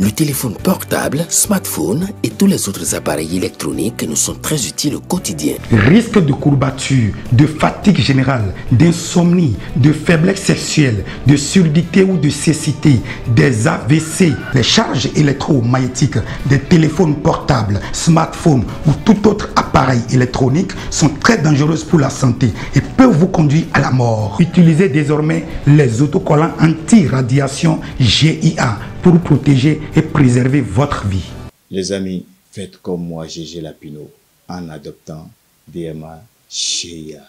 Le téléphone portable, smartphone et tous les autres appareils électroniques nous sont très utiles au quotidien. Risque de courbature, de fatigue générale, d'insomnie, de faiblesse sexuelle, de surdité ou de cécité, des AVC. Les charges électromagnétiques des téléphones portables, smartphones ou tout autre appareil électronique sont très dangereuses pour la santé et peuvent vous conduire à la mort. Utilisez désormais les autocollants anti-radiation GIA pour protéger et préserver votre vie. Les amis, faites comme moi, Gégé Lapino, en adoptant DMA GIA.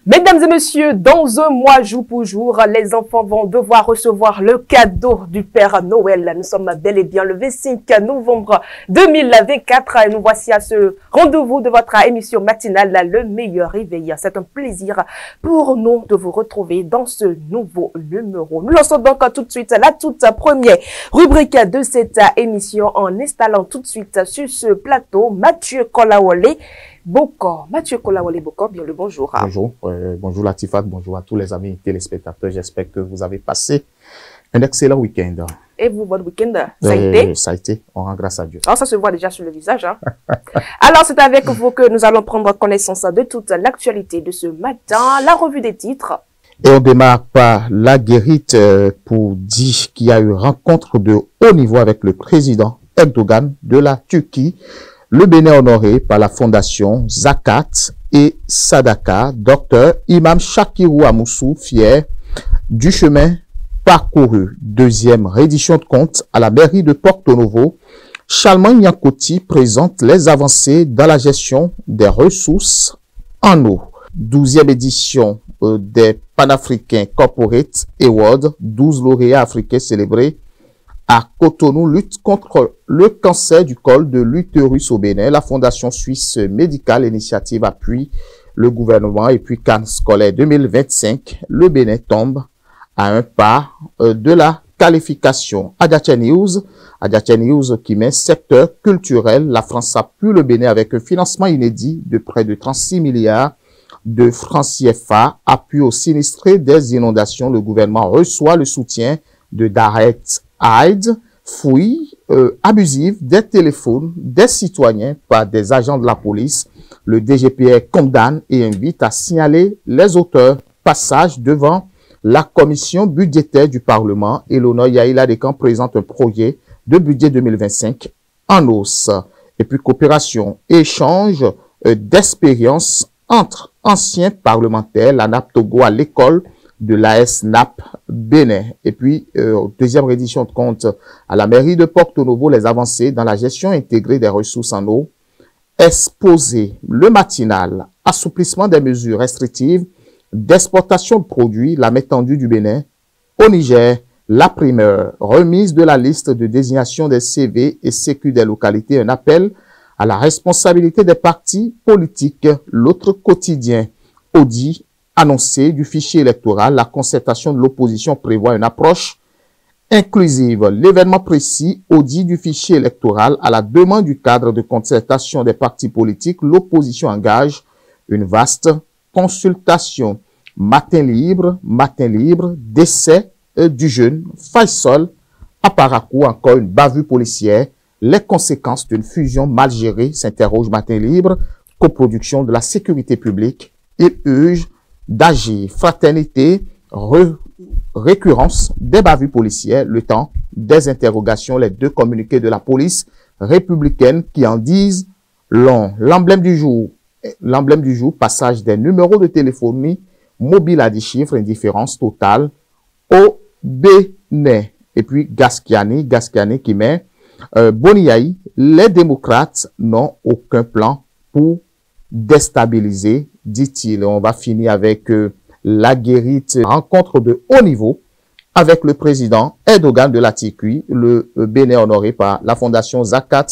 Mesdames et messieurs, dans un mois jour pour jour, les enfants vont devoir recevoir le cadeau du Père Noël. Nous sommes bel et bien le 25 novembre 2024 et nous voici à ce rendez-vous de votre émission matinale, le meilleur réveil. C'est un plaisir pour nous de vous retrouver dans ce nouveau numéro. Nous lançons donc tout de suite la toute première rubrique de cette émission en installant tout de suite sur ce plateau Mathieu Kolawole Bokor. Mathieu Kolawole Bokor, bien le bonjour. Bonjour, bonjour Latifat, bonjour à tous les amis téléspectateurs. J'espère que vous avez passé un excellent week-end. Et vous, votre week-end, ça a été? Ça a été, on rend grâce à Dieu. Alors, ça se voit déjà sur le visage. Hein? Alors, c'est avec vous que nous allons prendre connaissance de toute l'actualité de ce matin, la revue des titres. Et on démarre par la guérite pour dire qu'il y a eu rencontre de haut niveau avec le président Erdogan de la Turquie. Le Bénin honoré par la fondation Zakat et Sadaka, Dr Imam Shakirou Amoussou, fier du chemin parcouru. Deuxième réédition de compte à la mairie de Porto Novo. Charlemagne Yankoti présente les avancées dans la gestion des ressources en eau. 12e édition des Panafricains Corporate Awards, 12 lauréats africains célébrés à Cotonou, lutte contre le cancer du col de l'utérus au Bénin. La Fondation Suisse Médicale Initiative appuie le gouvernement et puis Cannes scolaire 2025. Le Bénin tombe à un pas de la qualification. Adiatia News qui met secteur culturel. La France appuie le Bénin avec un financement inédit de près de 36 milliards de francs CFA. Appui aux sinistrés des inondations. Le gouvernement reçoit le soutien de Direct Aid, fouilles abusives des téléphones des citoyens par des agents de la police. Le DGPR condamne et invite à signaler les auteurs. Passage devant la commission budgétaire du Parlement. Eleonore Yaïla Descamps présente un projet de budget 2025 en hausse. Et puis coopération, échange d'expériences entre anciens parlementaires, la NAP Togo à l'école de l'AS NAP Bénin. Et puis, deuxième réédition de compte à la mairie de Porto Novo, les avancées dans la gestion intégrée des ressources en eau. Exposé le matinal, assouplissement des mesures restrictives d'exportation de produits, la main tendue du Bénin. Au Niger, la primeur, remise de la liste de désignation des CV et sécu des localités, un appel à la responsabilité des partis politiques. L'autre quotidien, audit annoncé du fichier électoral, la concertation de l'opposition prévoit une approche inclusive. L'événement précis, audit du fichier électoral à la demande du cadre de concertation des partis politiques, l'opposition engage une vaste consultation. Matin libre, décès du jeune Faisal à Parakou, encore une bavure policière. Les conséquences d'une fusion mal gérée, s'interroge Matin libre, coproduction de la sécurité publique. Il urge d'agir. Fraternité, récurrence des bavures policières, le temps des interrogations, les deux communiqués de la police républicaine qui en disent long. L'emblème du jour, passage des numéros de téléphonie mobile à 10 chiffres, indifférence totale au Bénin. Et puis Gasquiani qui met Boniaï, les démocrates n'ont aucun plan pour déstabiliser, dit-il. On va finir avec la guérite, rencontre de haut niveau avec le président Erdogan de la Turquie, le Bénin honoré par la fondation Zakat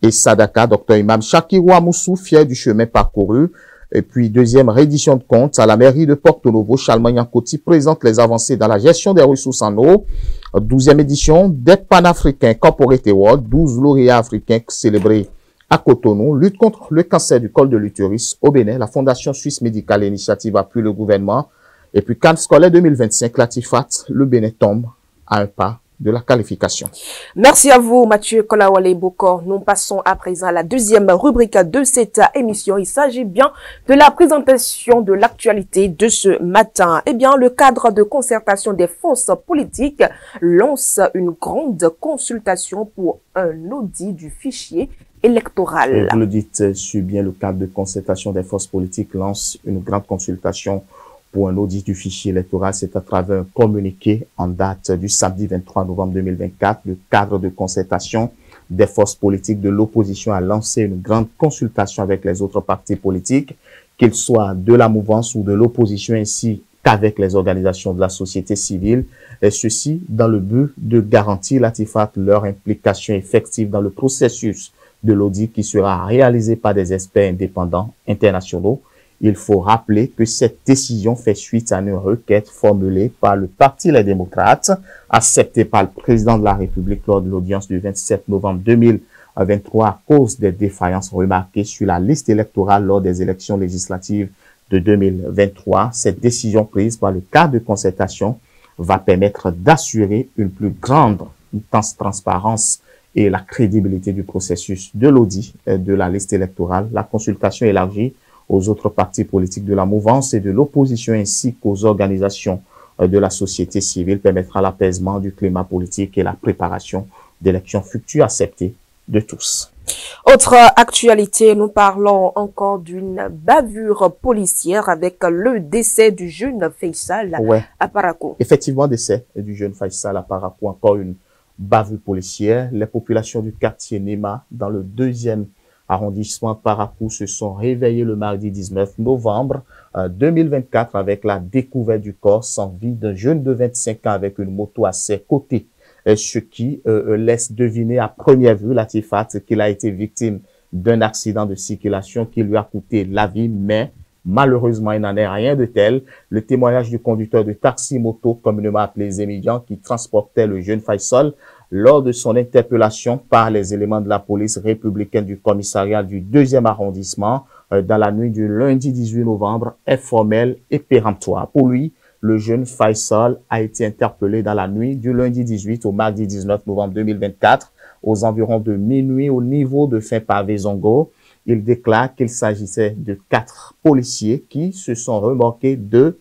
et Sadaka, Dr Imam Shakirou Amoussou, fier du chemin parcouru. Et puis, deuxième réédition de compte à la mairie de Porto Novo, Charlemagne Yankoti présente les avancées dans la gestion des ressources en eau. 12e édition des Panafricains Corporate Awards, 12 lauréats africains célébrés à Cotonou, lutte contre le cancer du col de l'utérus au Bénin, la Fondation Suisse Médicale Initiative appuie le gouvernement. Et puis, CAN scolaire 2025, Latifat, le Bénin tombe à un pas de la qualification. Merci à vous, Mathieu Kolawale Bokor. Nous passons à présent à la deuxième rubrique de cette émission. Il s'agit bien de la présentation de l'actualité de ce matin. Eh bien, le cadre de concertation des forces politiques lance une grande consultation pour un audit du fichier électoral. Et vous le dites, c'est bien le cadre de concertation des forces politiques lance une grande consultation pour un audit du fichier électoral. C'est à travers un communiqué en date du samedi 23 novembre 2024. Le cadre de concertation des forces politiques de l'opposition a lancé une grande consultation avec les autres partis politiques, qu'ils soient de la mouvance ou de l'opposition, ainsi qu'avec les organisations de la société civile, et ceci dans le but de garantir Latifat leur implication effective dans le processus de l'audit qui sera réalisé par des experts indépendants internationaux. Il faut rappeler que cette décision fait suite à une requête formulée par le Parti Les Démocrates, acceptée par le président de la République lors de l'audience du 27 novembre 2023 à cause des défaillances remarquées sur la liste électorale lors des élections législatives de 2023. Cette décision prise par le cadre de concertation va permettre d'assurer une plus grande transparence et la crédibilité du processus de l'audit de la liste électorale. La consultation élargie aux autres partis politiques de la mouvance et de l'opposition ainsi qu'aux organisations de la société civile permettra l'apaisement du climat politique et la préparation d'élections futures acceptées de tous. Autre actualité, nous parlons encore d'une bavure policière avec le décès du jeune Faisal à Parakou. Effectivement, décès du jeune Faisal à Parakou, encore une bavure policière. Les populations du quartier Nema, dans le 2e arrondissement Parakou, se sont réveillés le mardi 19 novembre 2024 avec la découverte du corps sans vie d'un jeune de 25 ans avec une moto à ses côtés. Ce qui laisse deviner à première vue Latifat qu'il a été victime d'un accident de circulation qui lui a coûté la vie, mais malheureusement, il n'en est rien de tel. Le témoignage du conducteur de taxi-moto, communément appelé Zémidian, qui transportait le jeune Faisal, lors de son interpellation par les éléments de la police républicaine du commissariat du 2e arrondissement dans la nuit du lundi 18 novembre est formel et péremptoire. Pour lui, le jeune Faisal a été interpellé dans la nuit du lundi 18 au mardi 19 novembre 2024 aux environs de minuit au niveau de Fin-Pavé-Zongo. Il déclare qu'il s'agissait de 4 policiers qui se sont remorqués 2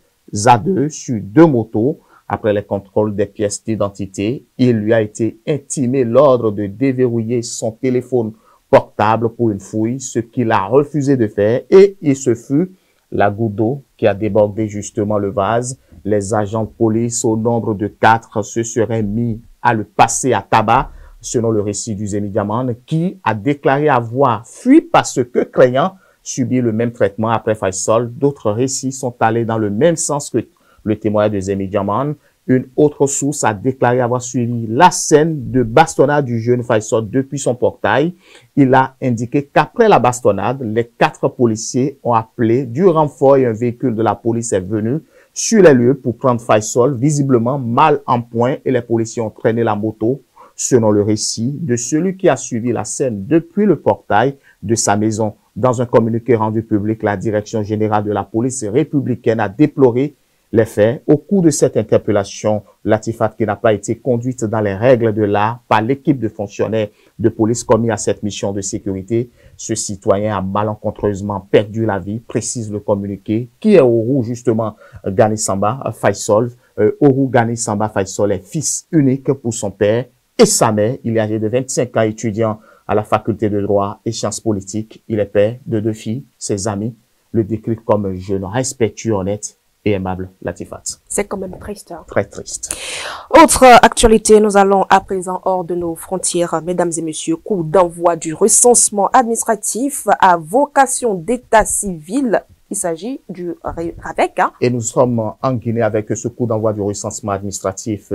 à 2 sur 2 motos. Après les contrôles des pièces d'identité, il lui a été intimé l'ordre de déverrouiller son téléphone portable pour une fouille, ce qu'il a refusé de faire, et il se fut la goutte d'eau qui a débordé justement le vase. Les agents de police, au nombre de 4, se seraient mis à le passer à tabac, selon le récit du Zémidiaman, qui a déclaré avoir fui parce que, craignant subir le même traitement après Faisal. D'autres récits sont allés dans le même sens que le témoignage de Zémidiaman. Une autre source a déclaré avoir suivi la scène de bastonnade du jeune Faisal depuis son portail. Il a indiqué qu'après la bastonnade, les 4 policiers ont appelé du renfort et un véhicule de la police est venu sur les lieux pour prendre Faisal, visiblement mal en point, et les policiers ont traîné la moto, selon le récit de celui qui a suivi la scène depuis le portail de sa maison. Dans un communiqué rendu public, la Direction générale de la police républicaine a déploré les faits. Au cours de cette interpellation, Latifat, qui n'a pas été conduite dans les règles de l'art par l'équipe de fonctionnaires de police commis à cette mission de sécurité, ce citoyen a malencontreusement perdu la vie, précise le communiqué, qui est Ourou, justement, Gani Samba Faisal. Ourou Gani Samba Faisal est fils unique pour son père et sa mère. Il est âgé de 25 ans, étudiant à la faculté de droit et sciences politiques. Il est père de 2 filles. Ses amis le décrivent comme un jeune respectueux, honnête et aimable Latifat. C'est quand même triste. Hein? Très triste. Autre actualité, nous allons à présent hors de nos frontières. Mesdames et messieurs, coup d'envoi du recensement administratif à vocation d'état civil. Il s'agit du RAVEC. Hein? Et nous sommes en Guinée avec ce coup d'envoi du recensement administratif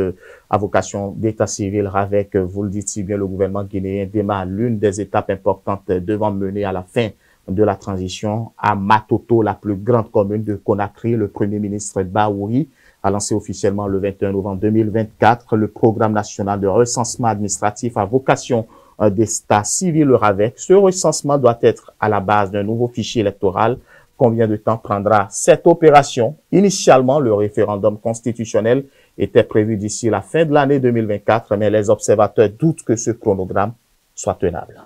à vocation d'état civil RAVEC. Vous le dites si bien, le gouvernement guinéen démarre l'une des étapes importantes devant mener à la fin de la transition à Matoto, la plus grande commune de Conakry. Le Premier ministre Baouri a lancé officiellement le 21 novembre 2024 le programme national de recensement administratif à vocation d'état civil le RAVEC. Ce recensement doit être à la base d'un nouveau fichier électoral. Combien de temps prendra cette opération? Initialement, le référendum constitutionnel était prévu d'ici la fin de l'année 2024, mais les observateurs doutent que ce chronogramme soit tenable.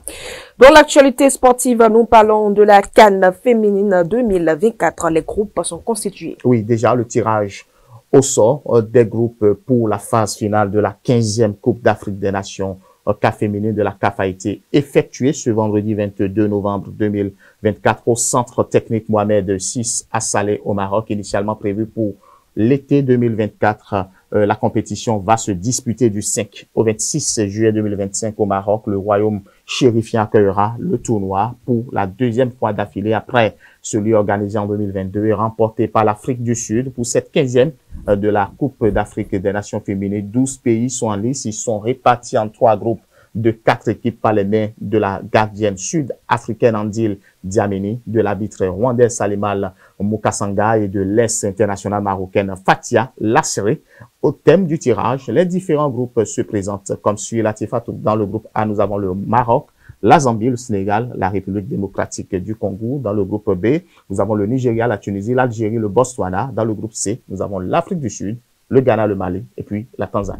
Dans l'actualité sportive, nous parlons de la CAN féminine 2024. Les groupes sont constitués. Oui, déjà le tirage au sort des groupes pour la phase finale de la 15e Coupe d'Afrique des Nations CAF féminine de la CAF a été effectué ce vendredi 22 novembre 2024 au Centre technique Mohamed VI à Salé au Maroc, initialement prévu pour l'été 2024. La compétition va se disputer du 5 au 26 juillet 2025 au Maroc. Le royaume chérifien accueillera le tournoi pour la deuxième fois d'affilée après celui organisé en 2022 et remporté par l'Afrique du Sud pour cette 15e de la Coupe d'Afrique des Nations féminines. 12 pays sont en lice. Ils sont répartis en 3 groupes de 4 équipes par les mains de la gardienne sud-africaine Andile Diameni, de l'arbitre rwandais Salimal Mukasanga et de l'Est internationale marocaine Fatia Lassere. Au thème du tirage, les différents groupes se présentent comme suit. Latifa, dans le groupe A, nous avons le Maroc, la Zambie, le Sénégal, la République démocratique du Congo. Dans le groupe B, nous avons le Nigeria, la Tunisie, l'Algérie, le Botswana. Dans le groupe C, nous avons l'Afrique du Sud, le Ghana, le Mali et puis la Tanzanie.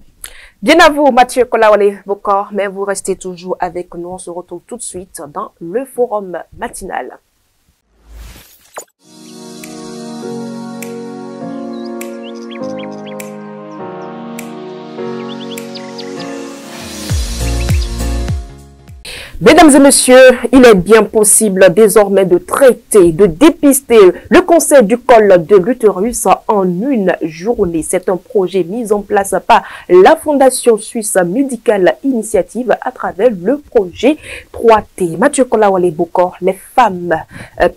Bien à vous, Mathieu Kolawole Bokor, mais vous restez toujours avec nous. On se retrouve tout de suite dans le forum matinal. Mesdames et messieurs, il est bien possible désormais de traiter, de dépister le cancer du col de l'utérus en une journée. C'est un projet mis en place par la Fondation Suisse Médicale Initiative à travers le projet 3T. Mathieu Kolawole Bokor, les femmes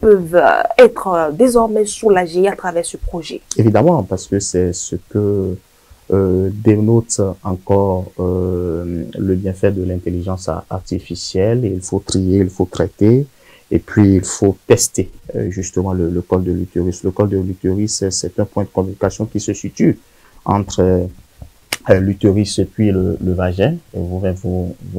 peuvent être désormais soulagées à travers ce projet. Évidemment, parce que c'est ce que dénote encore le bienfait de l'intelligence artificielle. Il faut trier, il faut traiter et puis il faut tester justement le col de l'utérus. Le col de l'utérus, c'est un point de communication qui se situe entre l'utérus et puis le vagin. Vous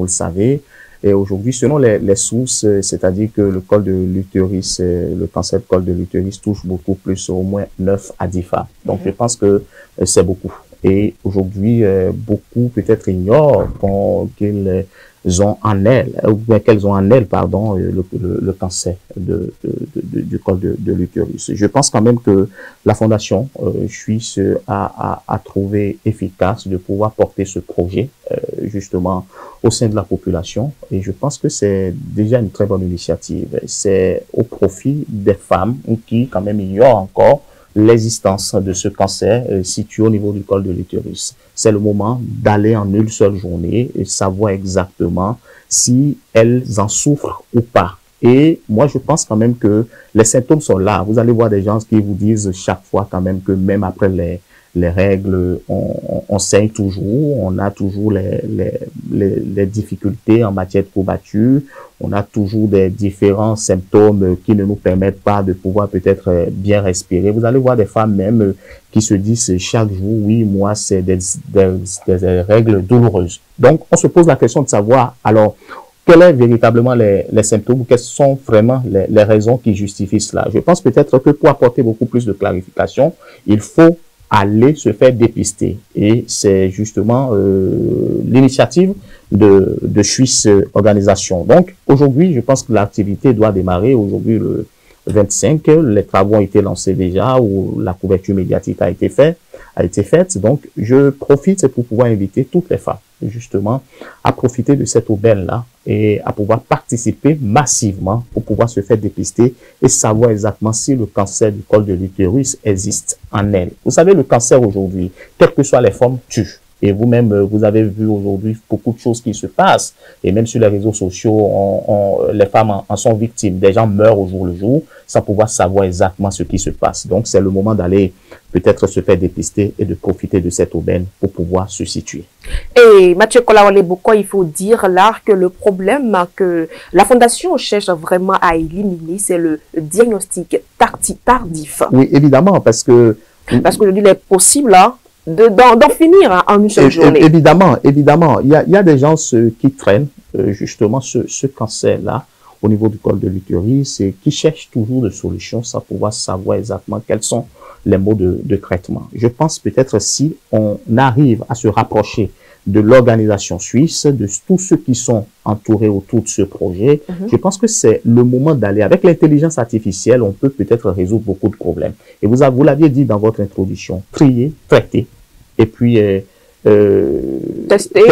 le savez. Et aujourd'hui, selon les sources, c'est-à-dire que le col de l'utérus, le cancer du col de l'utérus touche beaucoup plus, au moins 9 à 10 femmes. Donc, je pense que c'est beaucoup. Et aujourd'hui, beaucoup peut-être ignorent qu'ils ont en elles, ou bien qu'elles ont en elles, pardon, le cancer du col de l'utérus. Je pense quand même que la Fondation Suisse a trouvé efficace de pouvoir porter ce projet justement au sein de la population. Et je pense que c'est déjà une très bonne initiative. C'est au profit des femmes qui quand même ignorent encore l'existence de ce cancer situé au niveau du col de l'utérus. C'est le moment d'aller en une seule journée et savoir exactement si elles en souffrent ou pas. Et moi, je pense quand même que les symptômes sont là. Vous allez voir des gens qui vous disent chaque fois quand même que même après les règles, on saigne toujours, on a toujours les difficultés en matière de courbature, on a toujours des différents symptômes qui ne nous permettent pas de pouvoir peut-être bien respirer. Vous allez voir des femmes même qui se disent chaque jour, oui, moi, c'est des règles douloureuses. Donc, on se pose la question de savoir, alors, quels sont véritablement les symptômes, quelles sont vraiment les raisons qui justifient cela? Je pense peut-être que pour apporter beaucoup plus de clarification, il faut aller se faire dépister. Et c'est justement l'initiative de Suisse Organisation. Donc, aujourd'hui, je pense que l'activité doit démarrer. Aujourd'hui, le 25, les travaux ont été lancés déjà, où la couverture médiatique a été faite. Donc, je profite pour pouvoir inviter toutes les femmes, justement, à profiter de cette aubaine-là et à pouvoir participer massivement pour pouvoir se faire dépister et savoir exactement si le cancer du col de l'utérus existe en elle. Vous savez, le cancer aujourd'hui, quelles que soient les formes, tue. Et vous-même, vous avez vu aujourd'hui beaucoup de choses qui se passent. Et même sur les réseaux sociaux, les femmes en sont victimes. Des gens meurent au jour le jour sans pouvoir savoir exactement ce qui se passe. Donc, c'est le moment d'aller peut-être se faire dépister et de profiter de cette aubaine pour pouvoir se situer. Et Mathieu Kolawole Bokor, il faut dire là que le problème que la Fondation cherche vraiment à éliminer, c'est le diagnostic tardif. Oui, évidemment, parce que je dis, il est possible là, d'en finir en une seule journée. Évidemment. Il y a des gens qui traînent justement ce cancer-là au niveau du col de l'utérus et qui cherchent toujours des solutions sans pouvoir savoir exactement quels sont les modes de traitement. Je pense peut-être si on arrive à se rapprocher de l'organisation suisse, de tous ceux qui sont entourés autour de ce projet, je pense que c'est le moment d'aller. Avec l'intelligence artificielle, on peut peut-être résoudre beaucoup de problèmes. Et vous l'aviez dit dans votre introduction, trier, traiter, et puis tester,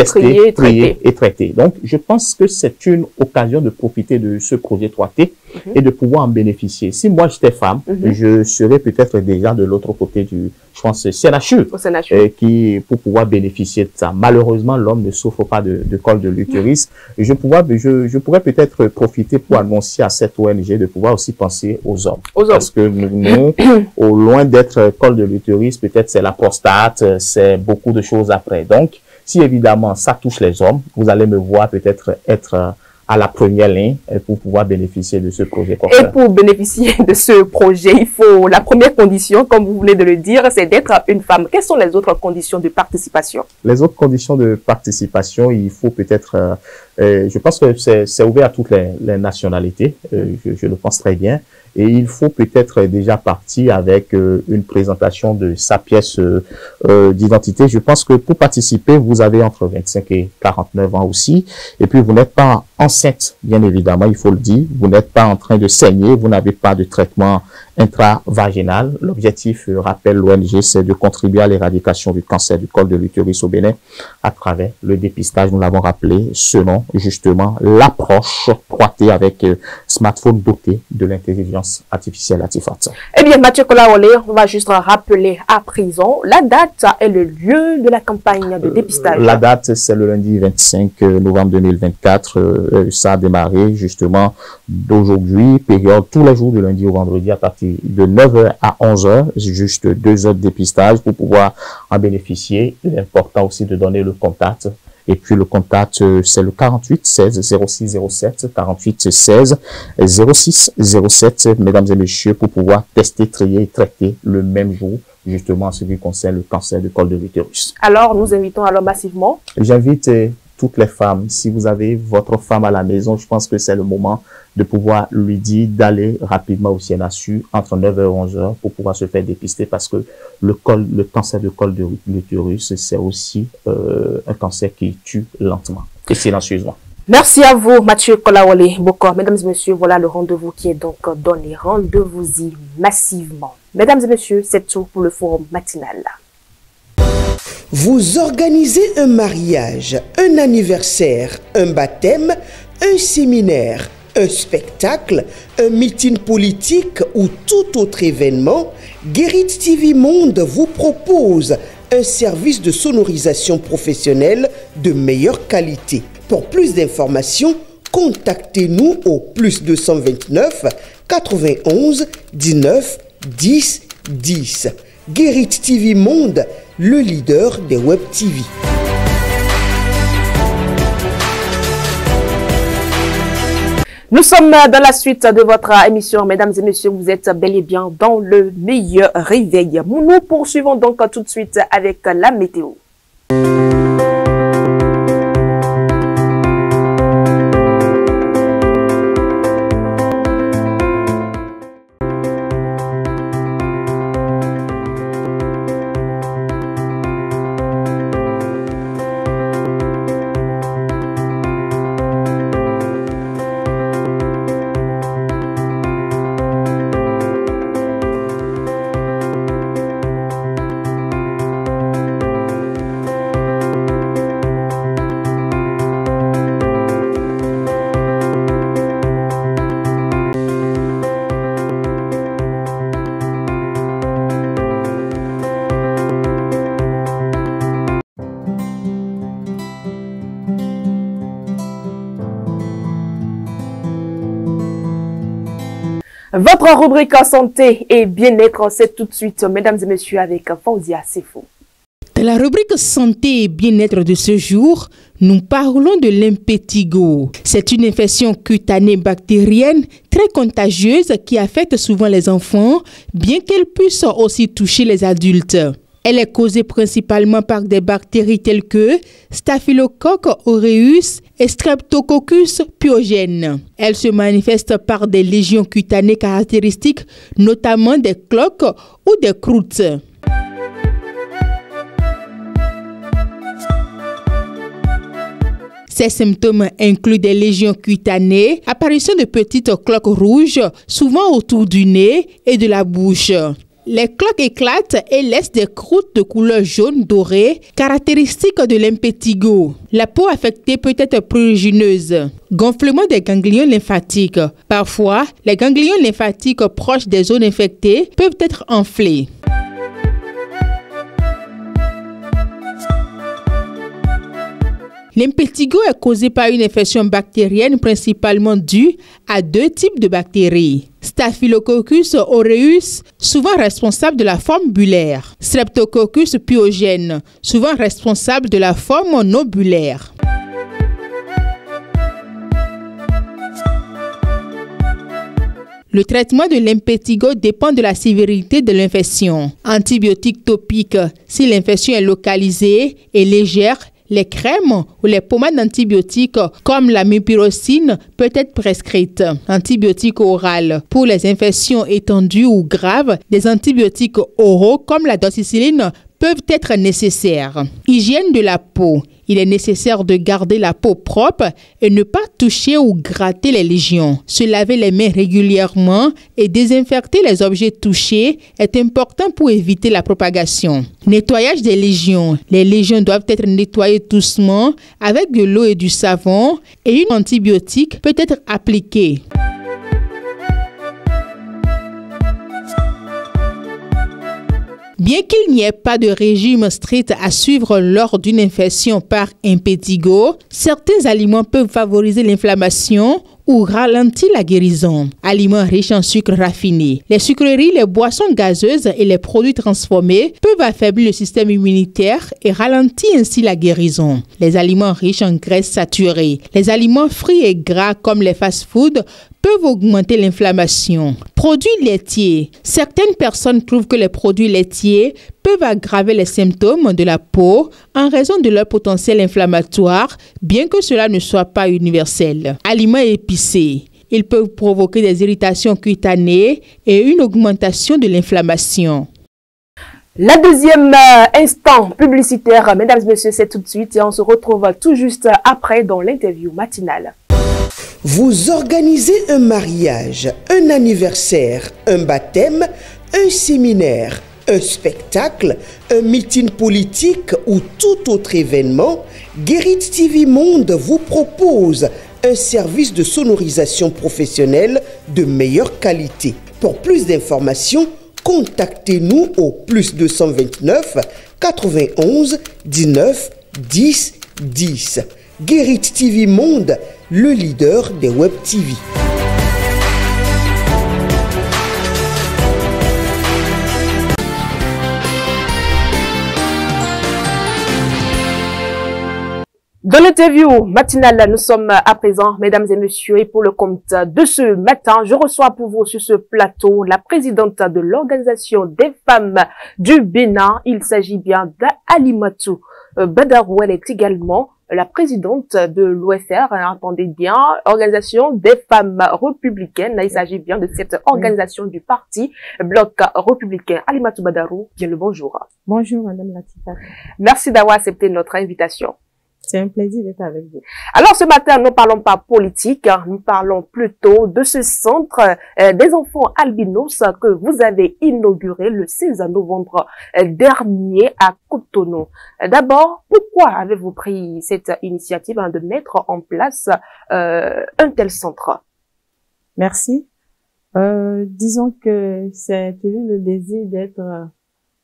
trier et traiter. Donc, je pense que c'est une occasion de profiter de ce projet 3T et de pouvoir en bénéficier. Si moi j'étais femme, je serais peut-être déjà de l'autre côté du, je pense, CNHU, pour pouvoir bénéficier de ça. Malheureusement, l'homme ne souffre pas de col de l'utérus. Je pourrais peut-être profiter pour annoncer à cette ONG de pouvoir aussi penser aux hommes. Parce que nous au loin d'être col de l'utérus, peut-être c'est la prostate, c'est beaucoup de choses après. Donc, si évidemment ça touche les hommes, vous allez me voir peut-être être à la première ligne pour pouvoir bénéficier de ce projet. Et pour bénéficier de ce projet, il faut, la première condition, comme vous venez de le dire, c'est d'être une femme. Quelles sont les autres conditions de participation? Les autres conditions de participation, il faut peut-être, je pense que c'est ouvert à toutes les nationalités, je le pense très bien. Et il faut peut-être déjà partir avec une présentation de sa pièce d'identité. Je pense que pour participer, vous avez entre 25 et 49 ans aussi. Et puis, vous n'êtes pas enceinte, bien évidemment, il faut le dire. Vous n'êtes pas en train de saigner. Vous n'avez pas de traitement intravaginal. L'objectif, rappelle l'ONG, c'est de contribuer à l'éradication du cancer du col de l'utérus au Bénin à travers le dépistage. Nous l'avons rappelé, selon justement l'approche 3T avec smartphone doté de l'intelligence artificielle Atifat. Eh bien, Mathieu Kolaole, on va juste rappeler à présent la date et le lieu de la campagne de dépistage. La date, c'est le lundi 25 novembre 2024. Ça a démarré justement d'aujourd'hui, période tous les jours de lundi au vendredi à partir de 9h à 11h, juste 2 heures de dépistage pour pouvoir en bénéficier. Il est important aussi de donner le contact. Et puis le contact, c'est le 48 16 06 07, 48 16 06 07, mesdames et messieurs, pour pouvoir tester, trier et traiter le même jour, justement en ce qui concerne le cancer du col de l'utérus. Alors, nous invitons alors massivement. J'invite toutes les femmes. Si vous avez votre femme à la maison, je pense que c'est le moment de pouvoir lui dire d'aller rapidement au CNHU entre 9h et 11h pour pouvoir se faire dépister parce que le cancer du col de l'utérus, c'est aussi un cancer qui tue lentement et silencieusement. Merci à vous, Mathieu Kolaole Bokor. Mesdames et messieurs, voilà le rendez-vous qui est donc donné. Rendez-vous-y massivement. Mesdames et messieurs, c'est tout pour le forum matinal. Vous organisez un mariage, un anniversaire, un baptême, un séminaire, un spectacle, un meeting politique ou tout autre événement, Guérit TV Monde vous propose un service de sonorisation professionnelle de meilleure qualité. Pour plus d'informations, contactez-nous au +229 91 19 10 10. Guérit TV Monde, le leader des Web TV. Nous sommes dans la suite de votre émission, mesdames et messieurs, vous êtes bel et bien dans le meilleur réveil. Nous poursuivons donc tout de suite avec la météo. Votre rubrique santé et bien-être, c'est tout de suite, mesdames et messieurs, avec Fauzia Sefo. Dans la rubrique santé et bien-être de ce jour, nous parlons de l'impétigo. C'est une infection cutanée bactérienne très contagieuse qui affecte souvent les enfants, bien qu'elle puisse aussi toucher les adultes. Elle est causée principalement par des bactéries telles que Staphylococcus aureus et Streptococcus pyogenes. Elle se manifeste par des lésions cutanées caractéristiques, notamment des cloques ou des croûtes. Ces symptômes incluent des lésions cutanées, apparition de petites cloques rouges, souvent autour du nez et de la bouche. Les cloques éclatent et laissent des croûtes de couleur jaune dorée, caractéristiques de l'impétigo. La peau affectée peut être prurigineuse. Gonflement des ganglions lymphatiques. Parfois, les ganglions lymphatiques proches des zones infectées peuvent être enflés. L'impétigo est causé par une infection bactérienne principalement due à deux types de bactéries. Staphylococcus aureus, souvent responsable de la forme bulaire. Streptococcus pyogenes, souvent responsable de la forme nobulaire. Le traitement de l'impétigo dépend de la sévérité de l'infection. Antibiotiques topiques si l'infection est localisée et légère. Les crèmes ou les pommades antibiotiques comme la mupirocine peut être prescrite. Antibiotiques orales pour les infections étendues ou graves, des antibiotiques oraux comme la doxycycline peuvent être nécessaires. Hygiène de la peau. Il est nécessaire de garder la peau propre et ne pas toucher ou gratter les lésions. Se laver les mains régulièrement et désinfecter les objets touchés est important pour éviter la propagation. Nettoyage des lésions. Les lésions doivent être nettoyées doucement avec de l'eau et du savon et une antibiotique peut être appliquée. Bien qu'il n'y ait pas de régime strict à suivre lors d'une infection par impétigo, certains aliments peuvent favoriser l'inflammation ou ralentir la guérison. Aliments riches en sucre raffiné. Les sucreries, les boissons gazeuses et les produits transformés peuvent affaiblir le système immunitaire et ralentir ainsi la guérison. Les aliments riches en graisses saturées. Les aliments frits et gras comme les fast-foods peuvent augmenter l'inflammation. Produits laitiers. Certaines personnes trouvent que les produits laitiers peuvent aggraver les symptômes de la peau en raison de leur potentiel inflammatoire, bien que cela ne soit pas universel. Aliments épicés. Ils peuvent provoquer des irritations cutanées et une augmentation de l'inflammation. La deuxième instant publicitaire, mesdames et messieurs, c'est tout de suite et on se retrouve tout juste après dans l'interview matinale. Vous organisez un mariage, un anniversaire, un baptême, un séminaire, un spectacle, un meeting politique ou tout autre événement, Guérit TV Monde vous propose un service de sonorisation professionnelle de meilleure qualité. Pour plus d'informations, contactez-nous au +229 91 19 10 10. Guérit TV Monde, le leader des Web TV. Dans l'interview matinale, nous sommes à présent, mesdames et messieurs, et pour le compte de ce matin, je reçois pour vous sur ce plateau la présidente de l'Organisation des femmes du Bénin. Il s'agit bien d'Alimatou Badarou. Elle est également la présidente de l'OFR, entendez bien, Organisation des femmes républicaines. Il s'agit bien de cette organisation du parti Bloc républicain. Alimatou Badarou, bien le bonjour. Bonjour, Madame Latifa. Merci d'avoir accepté notre invitation. C'est un plaisir d'être avec vous. Alors ce matin, nous ne parlons pas politique, nous parlons plutôt de ce centre des enfants albinos que vous avez inauguré le 16 novembre dernier à Cotonou. D'abord, pourquoi avez-vous pris cette initiative de mettre en place un tel centre? Merci. Disons que c'est toujours le désir d'être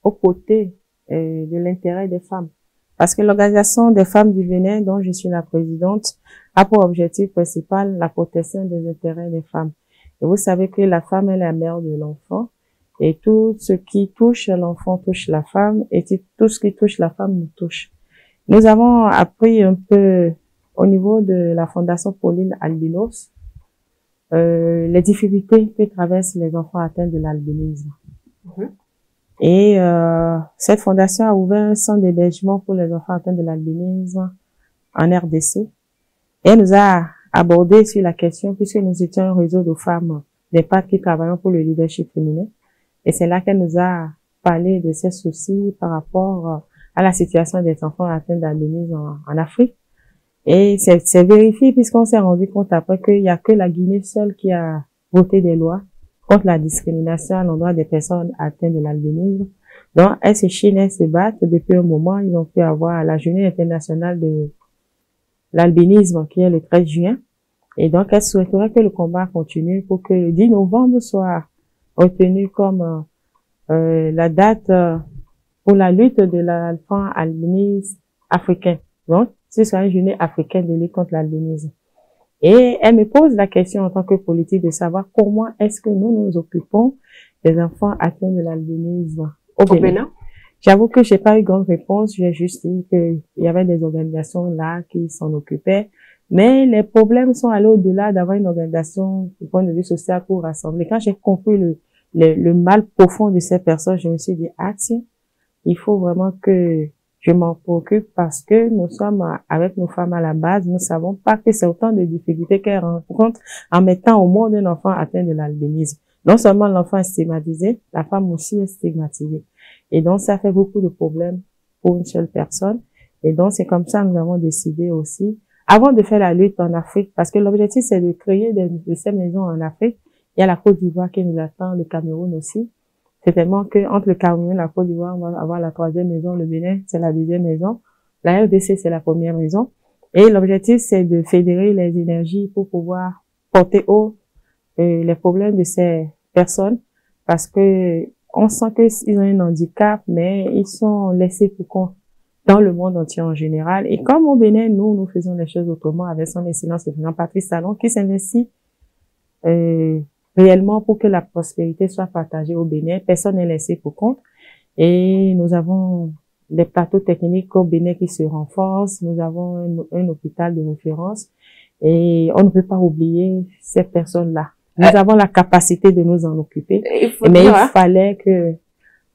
aux côtés de l'intérêt des femmes. Parce que l'Organisation des femmes du Bénin, dont je suis la présidente, a pour objectif principal la protection des intérêts des femmes. Et vous savez que la femme est la mère de l'enfant, et tout ce qui touche l'enfant touche la femme, et tout ce qui touche la femme nous touche. Nous avons appris un peu au niveau de la Fondation Pauline Albinos les difficultés que traversent les enfants atteints de l'albinisme. Et cette fondation a ouvert un centre d'hébergement pour les enfants atteints de l'albinisme en RDC. Et elle nous a abordé sur la question puisque nous étions un réseau de femmes d'impact qui travaillent pour le leadership féminin. Et c'est là qu'elle nous a parlé de ses soucis par rapport à la situation des enfants atteints d'albinisme en Afrique. Et c'est vérifié puisqu'on s'est rendu compte après qu'il y a que la Guinée seule qui a voté des lois contre la discrimination à l'endroit des personnes atteintes de l'albinisme. Donc, elles se chinent, elles se battent. Depuis un moment, ils ont pu avoir la journée internationale de l'albinisme qui est le 13 juin. Et donc, elles souhaiteraient que le combat continue pour que le 10 novembre soit retenu comme la date pour la lutte de l'enfant albinisme africain. Donc, ce sera une journée africaine de lutte contre l'albinisme. Et elle me pose la question en tant que politique de savoir comment est-ce que nous nous occupons des enfants atteints de l'albinisme au Bénin. J'avoue que j'ai pas eu grande réponse. J'ai juste dit qu'il y avait des organisations là qui s'en occupaient. Mais les problèmes sont allés au-delà d'avoir une organisation du point de vue social pour rassembler. Quand j'ai compris le mal profond de ces personnes, je me suis dit, ah tiens, il faut vraiment que je m'en préoccupe parce que nous sommes avec nos femmes à la base, nous savons pas que c'est autant de difficultés qu'elles rencontrent en mettant au monde un enfant atteint de l'albinisme. Non seulement l'enfant est stigmatisé, la femme aussi est stigmatisée. Et donc, ça fait beaucoup de problèmes pour une seule personne. Et donc, c'est comme ça que nous avons décidé aussi, avant de faire la lutte en Afrique, parce que l'objectif, c'est de créer de ces maisons en Afrique. Il y a la Côte d'Ivoire qui nous attend, le Cameroun aussi. C'est tellement que entre le Cameroun et la Côte d'Ivoire, on va avoir la 3e maison, le Bénin, c'est la 2e maison. La RDC, c'est la 1re maison. Et l'objectif, c'est de fédérer les énergies pour pouvoir porter haut les problèmes de ces personnes, parce que on sent qu'ils ont un handicap, mais ils sont laissés pour compte dans le monde entier en général. Et comme au Bénin, nous faisons les choses autrement avec son excellence, le président Patrice Talon, qui s'investit réellement pour que la prospérité soit partagée au Bénin. Personne n'est laissé pour compte. Et nous avons des plateaux techniques au Bénin qui se renforcent. Nous avons un hôpital de référence. Et on ne peut pas oublier ces personnes-là. Nous avons la capacité de nous en occuper. Mais il fallait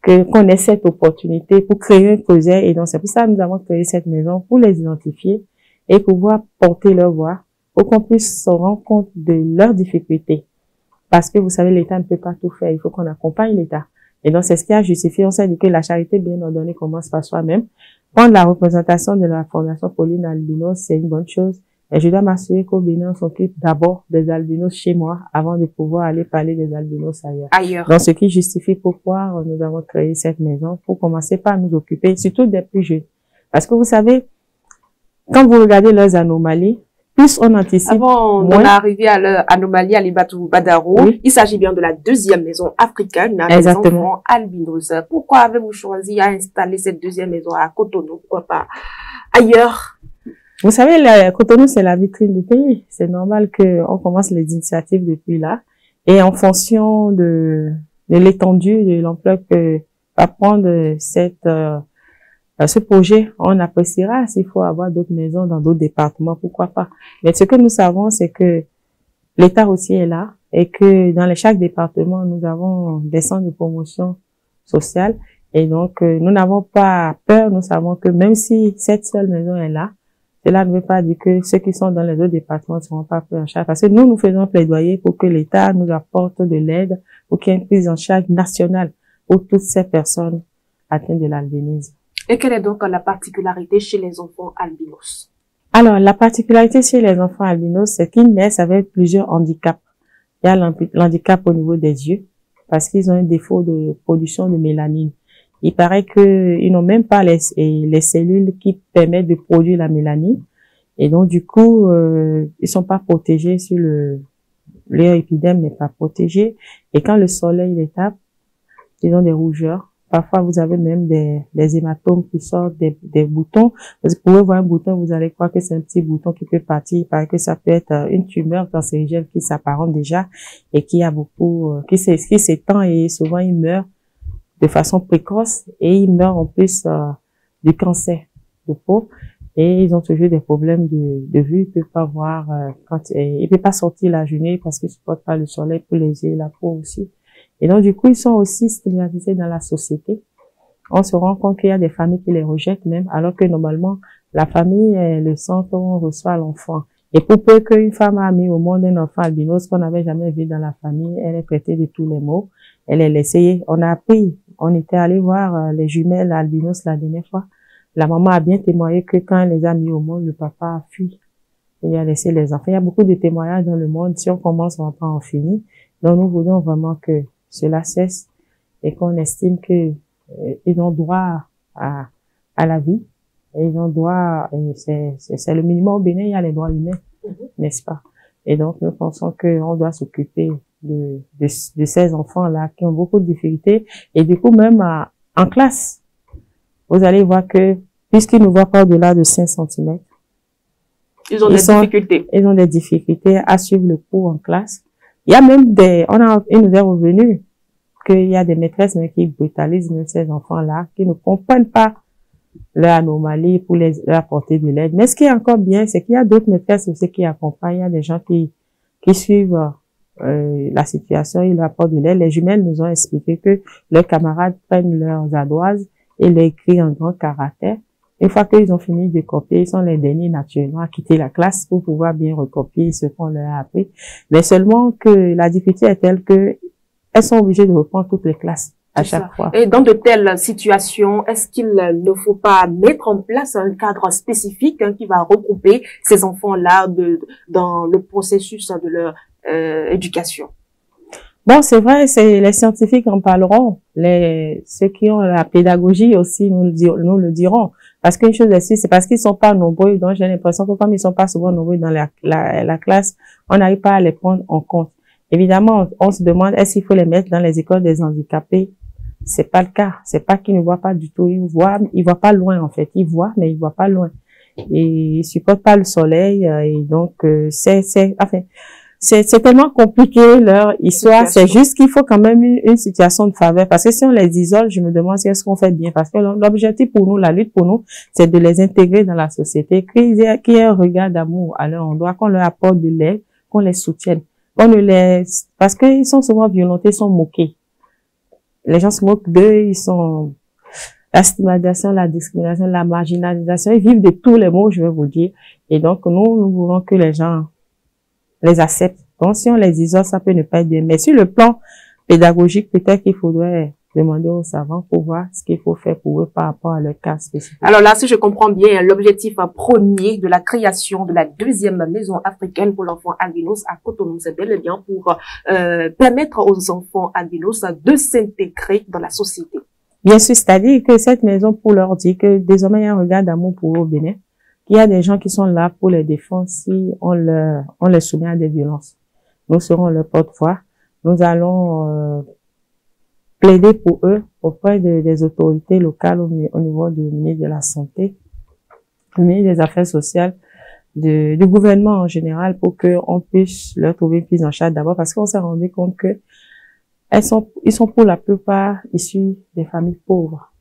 qu'on ait cette opportunité pour créer un projet. Et donc, c'est pour ça que nous avons créé cette maison pour les identifier et pouvoir porter leur voix pour qu'on puisse se rendre compte de leurs difficultés. Parce que vous savez, l'État ne peut pas tout faire. Il faut qu'on accompagne l'État. Et donc, c'est ce qui a justifié. On s'est dit que la charité bien ordonnée commence par soi-même. Prendre la représentation de la Fondation Pauline Albinos, c'est une bonne chose. Et je dois m'assurer qu'au Bénin, on s'occupe d'abord des albinos chez moi avant de pouvoir aller parler des albinos ailleurs. Donc, ce qui justifie pourquoi nous avons créé cette maison pour commencer par nous occuper, surtout des plus jeunes. Parce que vous savez, quand vous regardez leurs anomalies, plus on anticipe. Avant d'en arriver à l'anomalie à Libatou Badaro, oui. Il s'agit bien de la 2e maison africaine des enfants albinos. Pourquoi avez-vous choisi à installer cette 2e maison à Cotonou? Pourquoi pas ailleurs? Vous savez, Cotonou, c'est la vitrine du pays. C'est normal qu'on commence les initiatives depuis là. Et en fonction de l'étendue, de l'ampleur que va prendre ce projet, on appréciera s'il faut avoir d'autres maisons dans d'autres départements, pourquoi pas. Mais ce que nous savons, c'est que l'État aussi est là et que dans chaque département, nous avons des centres de promotion sociale. Et donc, nous n'avons pas peur. Nous savons que même si cette seule maison est là, cela ne veut pas dire que ceux qui sont dans les autres départements ne seront pas pris en charge. Parce que nous faisons plaidoyer pour que l'État nous apporte de l'aide pour qu'il y ait une prise en charge nationale pour toutes ces personnes atteintes de l'albinisme. Et quelle est donc la particularité chez les enfants albinos? Alors, la particularité chez les enfants albinos, c'est qu'ils naissent avec plusieurs handicaps. Il y a l'handicap au niveau des yeux, parce qu'ils ont un défaut de production de mélanine. Il paraît qu'ils n'ont même pas les cellules qui permettent de produire la mélanine. Et donc, du coup, ils sont pas protégés sur leur épiderme n'est pas protégé. Et quand le soleil les tape, ils ont des rougeurs. Parfois, vous avez même des hématomes qui sortent, des boutons. Vous pouvez voir un bouton, vous allez croire que c'est un petit bouton qui peut partir. Il paraît que ça peut être une tumeur cancérigène qui s'apparente déjà et qui a beaucoup, qui s'étend et souvent il meurt de façon précoce et ils meurent en plus du cancer de peau et ils ont toujours des problèmes de vue. Ils peuvent pas voir ils peuvent pas sortir la journée parce qu'ils supportent pas le soleil pour les yeux et la peau aussi. Et donc, du coup, ils sont aussi stigmatisés dans la société. On se rend compte qu'il y a des familles qui les rejettent même, alors que normalement, la famille est le centre où on reçoit l'enfant. Et pour peu qu'une femme a mis au monde un enfant albinos qu'on n'avait jamais vu dans la famille, elle est traitée de tous les maux. Elle est laissée. On a appris, on était allé voir les jumelles albinos la dernière fois. La maman a bien témoigné que quand elle les a mis au monde, le papa a fui. Il a laissé les enfants. Il y a beaucoup de témoignages dans le monde. Si on commence, on va pas en finir. Donc, nous voulons vraiment que cela cesse et qu'on estime que ils ont droit à la vie. Et ils ont droit, c'est le minimum au Bénin, il y a les droits humains, n'est-ce pas? Et donc, nous pensons qu'on doit s'occuper de ces enfants-là qui ont beaucoup de difficultés. Et du coup, même en classe, vous allez voir que, puisqu'ils ne voient pas au-delà de 5 cm, ils ont des difficultés à suivre le cours en classe. Il y a même il nous est revenu qu'il y a des maîtresses mais qui brutalisent même ces enfants-là, qui ne comprennent pas leur anomalie pour leur apporter de l'aide. Mais ce qui est encore bien, c'est qu'il y a d'autres maîtresses aussi qui accompagnent. Il y a des gens qui suivent la situation, ils leur apportent de l'aide. Les jumelles nous ont expliqué que leurs camarades prennent leurs ardoises et les écrivent en grand caractère. Une fois qu'ils ont fini de copier, ils sont les derniers naturellement à quitter la classe pour pouvoir bien recopier ce qu'on leur a appris. Mais seulement que la difficulté est telle que elles sont obligées de reprendre toutes les classes à chaque fois. Et dans de telles situations, est-ce qu'il ne faut pas mettre en place un cadre spécifique qui va regrouper ces enfants-là dans le processus de leur éducation? Bon, c'est vrai, les scientifiques en parleront. Ceux qui ont la pédagogie aussi nous le diront. Parce qu'une chose est sûre, c'est parce qu'ils sont pas nombreux. Donc, j'ai l'impression que comme ils sont pas souvent nombreux dans la classe, on n'arrive pas à les prendre en compte. Évidemment, on se demande, est-ce qu'il faut les mettre dans les écoles des handicapés? C'est pas le cas. C'est pas qu'ils ne voient pas du tout. Ils voient pas loin, en fait. Ils voient, mais ils voient pas loin. Et ils supportent pas le soleil. Et donc, c'est tellement compliqué leur histoire. C'est juste qu'il faut quand même une situation de faveur. Parce que si on les isole, je me demande si est-ce qu'on fait bien. Parce que l'objectif pour nous, la lutte pour nous, c'est de les intégrer dans la société. Qu'il y ait un regard d'amour à leur endroit, qu'on leur apporte de l'aide, qu'on les soutienne. Parce qu'ils sont souvent violentés, ils sont moqués. Les gens se moquent d'eux, la stigmatisation, la discrimination, la marginalisation, ils vivent de tous les mots, je vais vous dire. Et donc, nous voulons que les gens les acceptent. Donc, si on les isole, ça peut ne pas être bien. Mais sur le plan pédagogique, peut-être qu'il faudrait demander aux savants pour voir ce qu'il faut faire pour eux par rapport à leur cas spécifique. Alors là, si je comprends bien, l'objectif premier de la création de la deuxième maison africaine pour l'enfant albinos à Cotonou, c'est bel et bien pour permettre aux enfants albinos de s'intégrer dans la société. Bien sûr, c'est-à-dire que cette maison pour leur dire que désormais il y a un regard d'amour pour eux au Bénin, qu'il y a des gens qui sont là pour les défendre si on les soumet à des violences. Nous serons leur porte-voix. Nous allons plaider pour eux auprès des autorités locales au niveau du ministre de la Santé, du ministre des Affaires sociales, du gouvernement en général, pour qu'on puisse leur trouver une prise en charge d'abord, parce qu'on s'est rendu compte que ils sont pour la plupart issus des familles pauvres.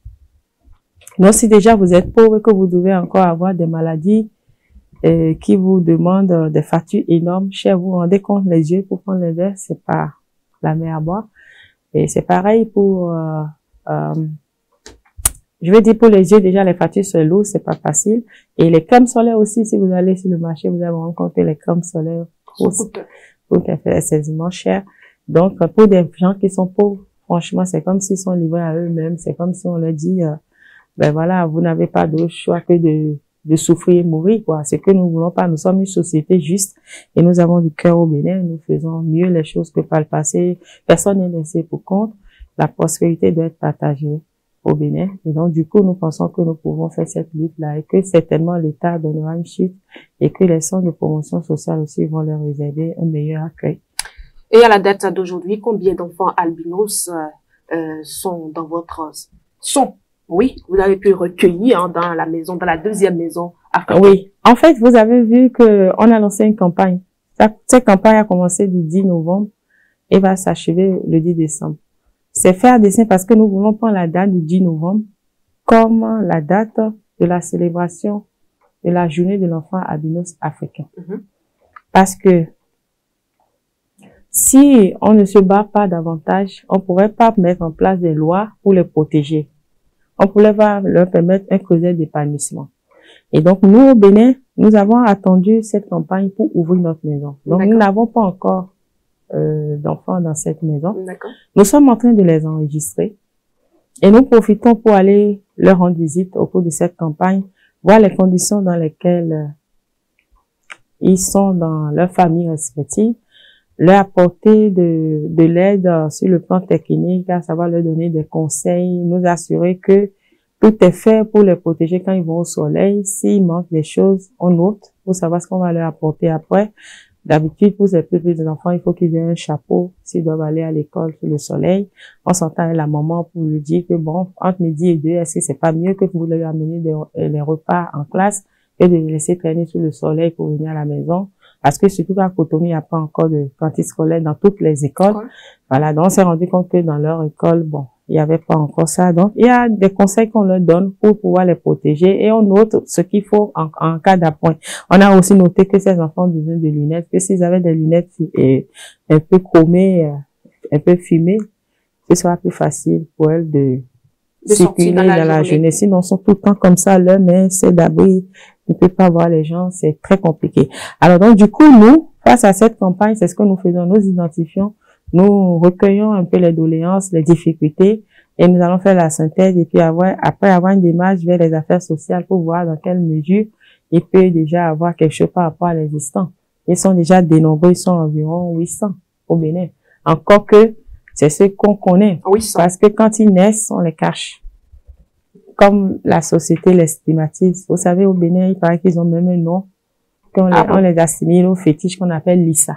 Donc, si déjà vous êtes pauvre et que vous devez encore avoir des maladies qui vous demandent des factures énormes, cher, vous vous rendez compte, les yeux pour prendre les verres, c'est pas la mer à boire. Et c'est pareil pour, je vais dire pour les yeux, déjà les factures c'est lourd, c'est pas facile. Et les crèmes solaires aussi, si vous allez sur le marché, vous allez vous rendre compte que les crèmes solaires coûtent excessivement cher. Donc, pour des gens qui sont pauvres, franchement, c'est comme s'ils sont livrés à eux-mêmes. C'est comme si on leur dit, ben voilà, vous n'avez pas d'autre choix que de souffrir et mourir, quoi. C'est que nous voulons pas. Nous sommes une société juste et nous avons du cœur au Bénin. Nous faisons mieux les choses que par le passé. Personne n'est laissé pour compte. La prospérité doit être partagée au Bénin. Et donc, du coup, nous pensons que nous pouvons faire cette lutte-là et que certainement l'État donnera une chute et que les centres de promotion sociale aussi vont leur réserver un meilleur accueil. Et à la date d'aujourd'hui, combien d'enfants albinos sont dans votre oui, vous avez pu recueillir dans la maison, dans la deuxième maison africaine. Oui. En fait, vous avez vu que on a lancé une campagne. Cette campagne a commencé du 10 novembre et va s'achever le 10 décembre. C'est faire dessin parce que nous voulons prendre la date du 10 novembre comme la date de la célébration de la journée de l'enfant albinos africain. Parce que si on ne se bat pas davantage, on pourrait pas mettre en place des lois pour les protéger. On pourrait pas leur permettre un creuset d'épanouissement. Et donc, nous, au Bénin, nous avons attendu cette campagne pour ouvrir notre maison. Donc, nous n'avons pas encore d'enfants dans cette maison. Nous sommes en train de les enregistrer. Et nous profitons pour aller leur rendre visite au cours de cette campagne, voir les conditions dans lesquelles ils sont dans leur famille respective, leur apporter de l'aide sur le plan technique, à savoir leur donner des conseils, nous assurer que tout est fait pour les protéger quand ils vont au soleil. S'il manque des choses, on note pour savoir ce qu'on va leur apporter après. D'habitude, pour ces petits enfants, il faut qu'ils aient un chapeau s'ils doivent aller à l'école sous le soleil. On s'entend avec la maman pour lui dire que bon, entre midi et 2, est-ce que c'est pas mieux que vous leur amenez les repas en classe que de les laisser traîner sous le soleil pour venir à la maison? Parce que surtout qu'à Cotonou, il n'y a pas encore de cantine scolaire dans toutes les écoles. Voilà, donc on s'est rendu compte que dans leur école, bon, il n'y avait pas encore ça. Donc, il y a des conseils qu'on leur donne pour pouvoir les protéger et on note ce qu'il faut en cas d'appoint. On a aussi noté que ces enfants ont besoin de lunettes, que s'ils avaient des lunettes un peu chromées, un peu fumées, ce sera plus facile pour elles de circuler dans la journée. Sinon, ils sont tout le temps comme ça, leurs mains, c'est d'abri, ils ne peuvent pas voir les gens, c'est très compliqué. Alors donc, du coup, nous, face à cette campagne, c'est ce que nous faisons, nous identifions, nous recueillons un peu les doléances, les difficultés, et nous allons faire la synthèse, et puis après avoir une démarche vers les affaires sociales pour voir dans quelle mesure il peut déjà avoir quelque chose par rapport à l'existant. Ils sont déjà dénombrés, ils sont environ 800 au Bénin. Encore que, c'est ce qu'on connaît. 800. Parce que quand ils naissent, on les cache. Comme la société les stigmatise. Vous savez, au Bénin, il paraît qu'ils ont même un nom, on les assimile au fétiche qu'on appelle Lissa.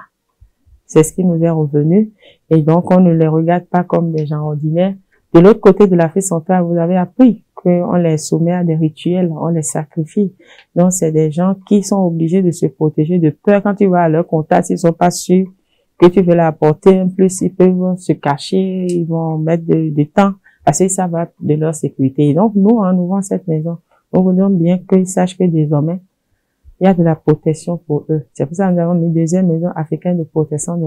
C'est ce qui nous est revenu. Et donc, on ne les regarde pas comme des gens ordinaires. De l'autre côté de l'Afrique centrale, vous avez appris qu'on les soumet à des rituels, on les sacrifie. Donc, c'est des gens qui sont obligés de se protéger de peur. Quand tu vas à leur contact, s'ils sont pas sûrs que tu veux leur apporter, en plus, ils peuvent se cacher, ils vont mettre du temps, parce que ça va de leur sécurité. Et donc, nous, en ouvrant cette maison, nous voulons bien qu'ils sachent que désormais, il y a de la protection pour eux. C'est pour ça que nous avons mis deuxième maison africaine de protection de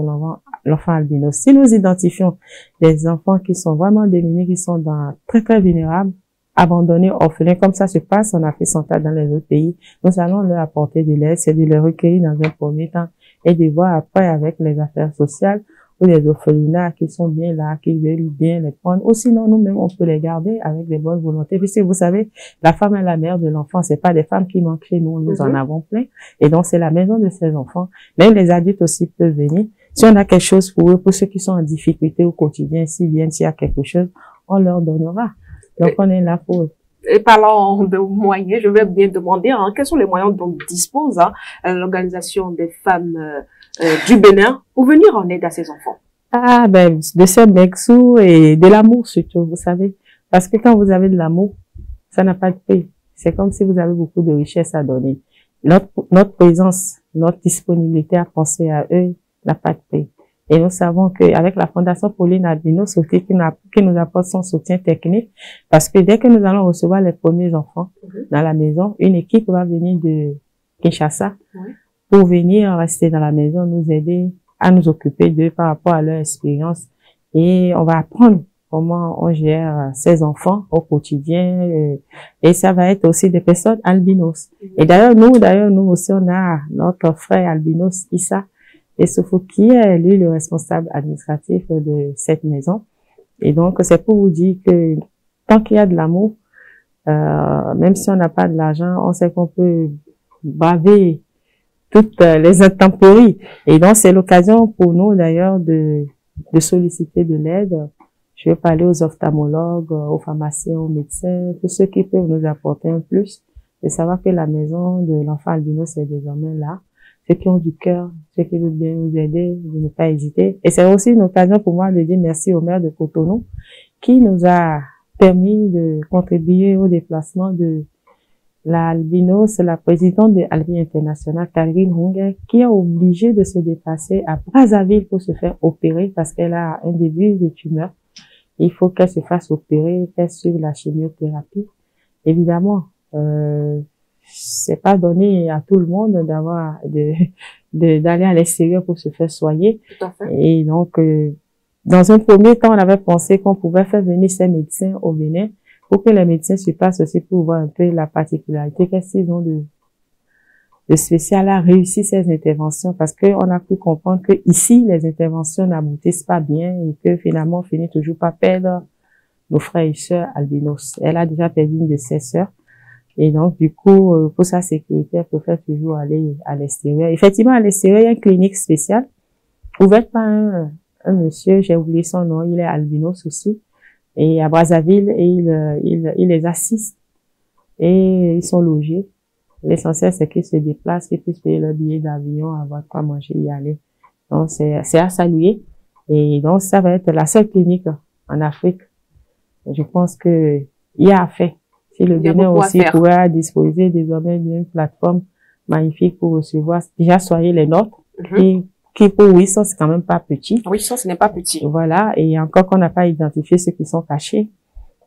l'enfant albinos. Si nous identifions des enfants qui sont vraiment démunis, qui sont très, très vulnérables, abandonnés, orphelins, comme ça se passe en Afrique centrale dans les autres pays, nous allons leur apporter de l'aide, c'est de les recueillir dans un premier temps et de voir après avec les affaires sociales ou les orphelinats qui sont bien là, qui veulent bien les prendre. Ou sinon, nous-mêmes, on peut les garder avec des bonnes volontés. Puisque vous savez, la femme est la mère de l'enfant. C'est pas des femmes qui manquent chez nous. Nous en avons plein. Et donc, c'est la maison de ces enfants. Mais les adultes aussi peuvent venir. Si on a quelque chose pour eux, pour ceux qui sont en difficulté au quotidien, s'ils viennent, s'il y a quelque chose, on leur donnera. Donc, on est là pour eux. Et parlant de moyens, je vais bien demander, quels sont les moyens dont dispose l'organisation des femmes du Bénin pour venir en aide à ces enfants? De ces mexous et de l'amour surtout, vous savez. Parce que quand vous avez de l'amour, ça n'a pas de prix. C'est comme si vous avez beaucoup de richesses à donner. Notre présence, notre disponibilité à penser à eux n'a pas de prix. Et nous savons qu'avec la Fondation Pauline Albinos, qui nous apporte son soutien technique, parce que dès que nous allons recevoir les premiers enfants dans la maison, une équipe va venir de Kinshasa pour venir rester dans la maison, nous aider à nous occuper d'eux par rapport à leur expérience. Et on va apprendre comment on gère ces enfants au quotidien. Et ça va être aussi des personnes albinos. Et d'ailleurs, nous aussi, on a notre frère albinos, Issa, et Sofo, qui est, lui, le responsable administratif de cette maison. Et donc, c'est pour vous dire que tant qu'il y a de l'amour, même si on n'a pas de l'argent, on sait qu'on peut braver toutes les intempéries. Et donc, c'est l'occasion pour nous, d'ailleurs, de solliciter de l'aide. Je vais parler aux ophtalmologues, aux pharmaciens, aux médecins, tous ceux qui peuvent nous apporter un plus. Et savoir que la maison de l'enfant albinos est désormais là. Ceux qui ont du cœur, ceux qui veulent bien nous aider, de ne pas hésiter. Et c'est aussi une occasion pour moi de dire merci au maire de Cotonou qui nous a permis de contribuer au déplacement de l'albinos, la présidente de Albi International, Karine Hunger, qui est obligée de se déplacer à Brazzaville pour se faire opérer parce qu'elle a un début de tumeur. Il faut qu'elle se fasse opérer, qu'elle suive la chimiothérapie. Évidemment, c'est pas donné à tout le monde d'aller à l'extérieur pour se faire soigner. Tout à fait. Et donc, dans un premier temps, on avait pensé qu'on pouvait faire venir ces médecins au Bénin pour que les médecins se passent aussi pour voir un peu la particularité, qu'est-ce qu'ils ont de spécial à réussir ces interventions, parce que on a pu comprendre que ici, les interventions n'aboutissent pas bien et que finalement, on finit toujours par perdre nos frères et sœurs albinos. Elle a déjà perdu une de ses sœurs. Et donc, du coup, pour sa sécurité, elle préfère toujours aller à l'extérieur. Effectivement, à l'extérieur, il y a une clinique spéciale ouverte par un monsieur, j'ai oublié son nom, il est albinos aussi, et à Brazzaville, et il les assiste, et ils sont logés. L'essentiel, c'est qu'ils se déplacent, qu'ils puissent payer leur billet d'avion, avoir quoi manger, y aller. Donc, c'est à saluer. Et donc, ça va être la seule clinique en Afrique. Je pense que il y a à faire. Si le Bénin aussi pourrait disposer désormais d'une plateforme magnifique pour recevoir, déjà soyez les nôtres, qui pour 800, c'est quand même pas petit. 800, ce n'est pas petit. Voilà. Et encore qu'on n'a pas identifié ceux qui sont cachés.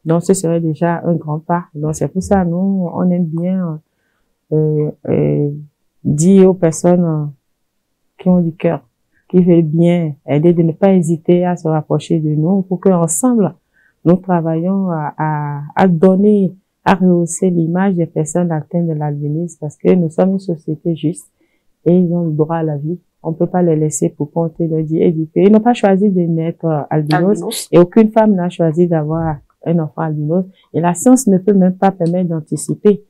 Donc, ce serait déjà un grand pas. Donc, c'est pour ça, nous, on aime bien, dire aux personnes qui ont du cœur, qui veulent bien aider, de ne pas hésiter à se rapprocher de nous pour que ensemble nous travaillons à donner, à rehausser l'image des personnes atteintes de l'albinisme, parce que nous sommes une société juste et ils ont le droit à la vie. On peut pas les laisser pour compter, leur dire, éduquer. Ils n'ont pas choisi de naître albinos et aucune femme n'a choisi d'avoir un enfant albinos. Et la science ne peut même pas permettre d'anticiper.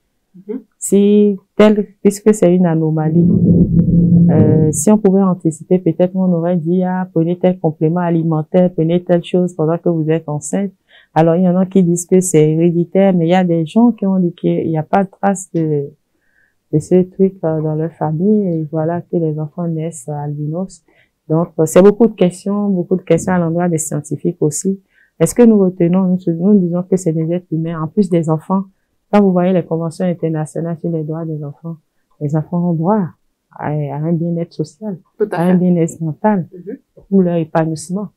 Puisque c'est une anomalie, si on pouvait anticiper, peut-être on aurait dit, prenez tel complément alimentaire, prenez telle chose pendant que vous êtes enceinte. Alors, il y en a qui disent que c'est héréditaire, mais il y a des gens qui ont dit qu'il n'y a pas de trace de ce truc dans leur famille, et voilà que les enfants naissent albinos. Donc, c'est beaucoup de questions à l'endroit des scientifiques aussi. Est-ce que nous retenons, nous disons que c'est des êtres humains, en plus des enfants. Quand vous voyez les conventions internationales sur les droits des enfants, les enfants ont droit à un bien-être social, à un bien-être mental, pour leur épanouissement.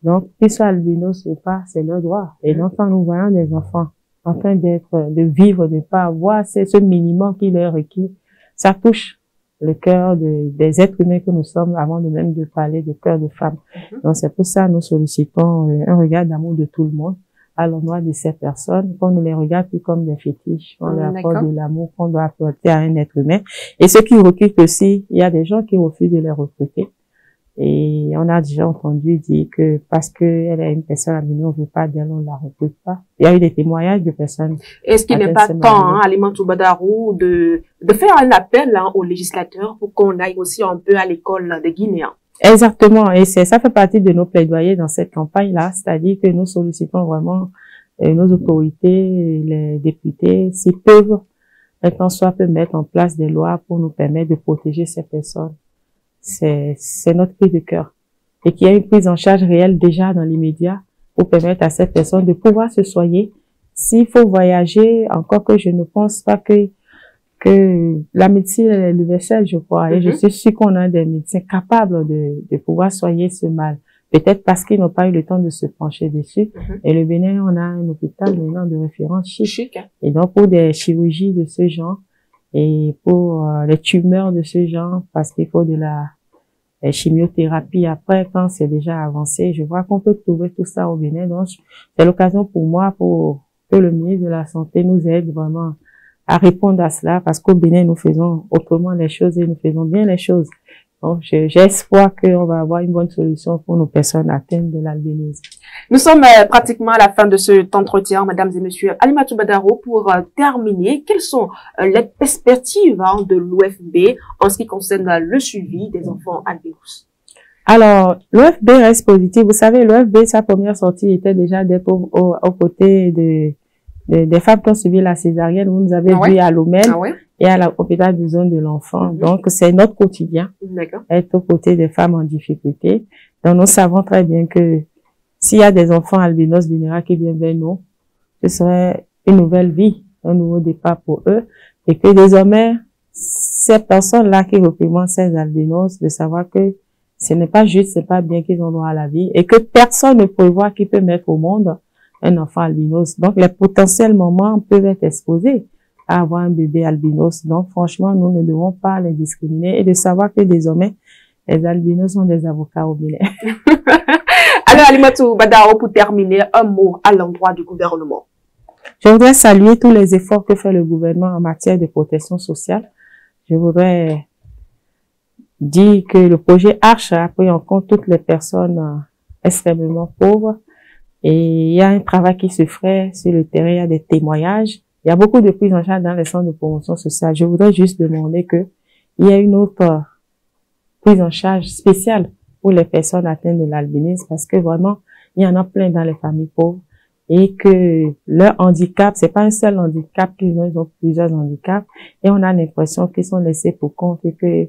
Donc, qu'ils soient albinos ou pas, c'est leur droit. Et donc, quand nous voyons des enfants en train de vivre, de ne pas avoir ce minimum qui leur est requis, ça touche le cœur des êtres humains que nous sommes, avant de même de parler de cœur de femme. Donc, c'est pour ça que nous sollicitons un regard d'amour de tout le monde à l'endroit de ces personnes, qu'on ne les regarde plus comme des fétiches, qu'on leur apporte de l'amour qu'on doit apporter à un être humain. Et ceux qui recrutent aussi, il y a des gens qui refusent de les recruter. Et on a déjà entendu dire que parce qu'elle est une personne albinos, on ne veut pas d'elle, on ne la recrute pas. Il y a eu des témoignages de personnes. Est-ce qu'il n'est pas temps, Alimatou Badarou, de faire un appel aux législateurs pour qu'on aille aussi un peu à l'école des Guinéens? Exactement. Et ça fait partie de nos plaidoyers dans cette campagne-là. C'est-à-dire que nous sollicitons vraiment nos autorités, les députés, s'ils peuvent, un soit peut mettre en place des lois pour nous permettre de protéger ces personnes. C'est notre cri de cœur. Et qu'il y ait une prise en charge réelle déjà dans l'immédiat pour permettre à ces personnes de pouvoir se soigner. S'il faut voyager, encore que je ne pense pas que la médecine est universelle, je crois. Et je suis sûre qu'on a des médecins capables de pouvoir soigner ce mal. Peut-être parce qu'ils n'ont pas eu le temps de se pencher dessus. Et le Bénin, on a un hôpital maintenant de référence chic. Et donc, pour des chirurgies de ce genre, et pour les tumeurs de ce genre, parce qu'il faut de la chimiothérapie après, quand c'est déjà avancé, je vois qu'on peut trouver tout ça au Bénin. Donc, c'est l'occasion pour moi, pour que le ministre de la Santé nous aide vraiment à répondre à cela, parce qu'au Bénin, nous faisons autrement les choses et nous faisons bien les choses. Donc, j'ai espoir qu'on va avoir une bonne solution pour nos personnes atteintes de l'albinisme. Nous sommes pratiquement à la fin de cet entretien, mesdames et messieurs. Alimatou Badarou, pour terminer, quelles sont les perspectives de l'OFB en ce qui concerne le suivi des enfants albinos? Alors, l'OFB reste positif. Vous savez, l'OFB, sa première sortie était déjà d'être aux côtés des femmes qui ont suivi la césarienne. Vous nous avez vu à Lomel et à l'hôpital de zone de l'enfant. Donc, c'est notre quotidien. Être aux côtés des femmes en difficulté. Donc, nous savons très bien que s'il y a des enfants albinos vulnérables qui viennent vers nous, ce serait une nouvelle vie, un nouveau départ pour eux. Et que désormais, ces personnes-là qui représentent ces albinos, de savoir que ce n'est pas juste, c'est pas bien qu'ils ont droit à la vie et que personne ne prévoit qui peut mettre au monde un enfant albinos. Donc, les potentiels moments peuvent être exposés à avoir un bébé albinos. Donc, franchement, nous ne devons pas les discriminer et de savoir que désormais, les albinos sont des avocats au Bénin. Alors, Alimatou Badaro, pour terminer, un mot à l'endroit du gouvernement. Je voudrais saluer tous les efforts que fait le gouvernement en matière de protection sociale. Je voudrais dire que le projet Arche a pris en compte toutes les personnes extrêmement pauvres. Et il y a un travail qui se ferait sur le terrain, il y a des témoignages. Il y a beaucoup de prises en charge dans les centres de promotion sociale. Je voudrais juste demander que il y a une autre prise en charge spéciale pour les personnes atteintes de l'albinisme parce que vraiment, il y en a plein dans les familles pauvres et que leur handicap, c'est pas un seul handicap qu'ils ont, ils ont plusieurs handicaps et on a l'impression qu'ils sont laissés pour compte et que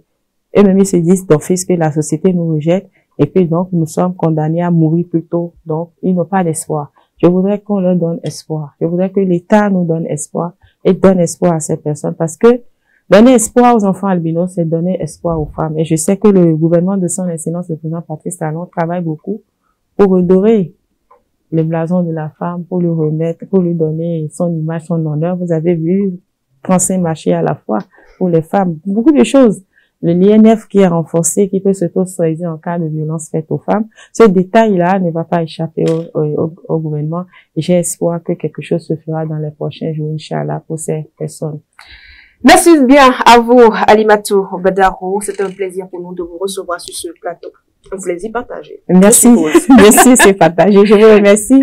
eux-mêmes ils se disent d'office que la société nous rejette et puis donc nous sommes condamnés à mourir plus tôt. Donc, ils n'ont pas d'espoir. Je voudrais qu'on leur donne espoir. Je voudrais que l'État nous donne espoir et donne espoir à ces personnes parce que donner espoir aux enfants albinos, c'est donner espoir aux femmes. Et je sais que le gouvernement de son excellence, le président Patrice Talon, travaille beaucoup pour redorer le blason de la femme, pour lui remettre, pour lui donner son image, son honneur. Vous avez vu 35 marchés à la fois pour les femmes. Beaucoup de choses. L'INF qui est renforcé, qui peut s'auto-saisir en cas de violence faite aux femmes. Ce détail-là ne va pas échapper au gouvernement. Et j'ai espoir que quelque chose se fera dans les prochains jours, Inch'Allah, pour ces personnes. Merci bien à vous, Alimatou Badaro. C'était un plaisir pour nous de vous recevoir sur ce plateau. Un plaisir partagé. Merci. Merci, c'est partagé. Je vous remercie.